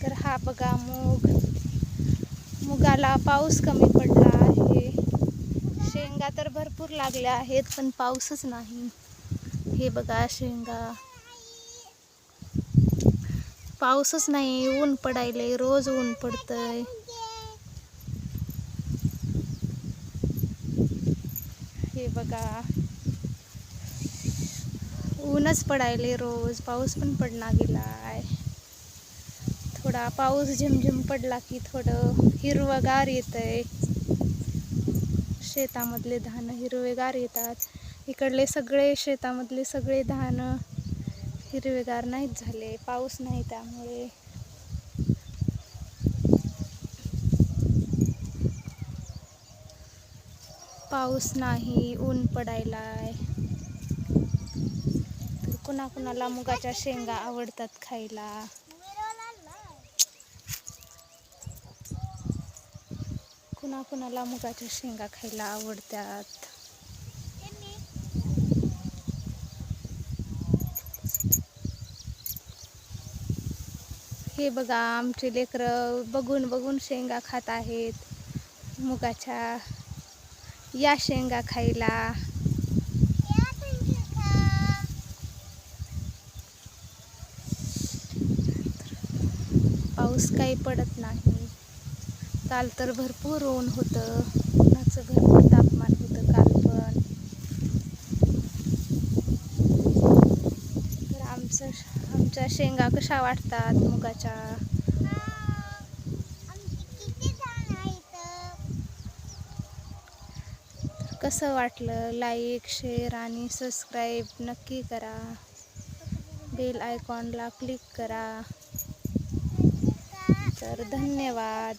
तर हा बघा मुगाला पाऊस कमी पडला आहे. शेंगा तर भरपूर लागल्या आहेत पण पाऊसच नाही. हे बघा शेंगा, पाऊसच नाही. ऊन पडायलंय, रोज ऊन पडतंय. हे बघा ऊनच पडायले रोज, पाऊस पण पडना गेलाय. थोडा पाऊस झिमझिम पडला की थोडं हिरवगार येतंय. शेतामधले धान हिरवेगार येतात. इकडले सगळे शेतामधले सगळे धान हिरवेगार नाहीत झाले, पाऊस नाही त्यामुळे. पाऊस नाही, ऊन पडायलाय. तर कुणाकुणाला मुगाच्या शेंगा आवडतात खायला. कुणाकुणाला मुगाच्या शेंगा खायला आवडतात. हे बघा आमचे लेकरं बघून बघून शेंगा खात आहेत मुगाच्या. या शेंगा खायला. पाऊस काही पडत नाही. काल तर भरपूर ऊन होतं, उन्हाचं भरपूर तापमान होतं काल पण. तर आमच्या शेंगा कशा वाटतात मुगाच्या. कसं वाटलं लाईक, शेअर आणि सबस्क्राईब नक्की करा. बेल आयकॉनला क्लिक करा. तर धन्यवाद.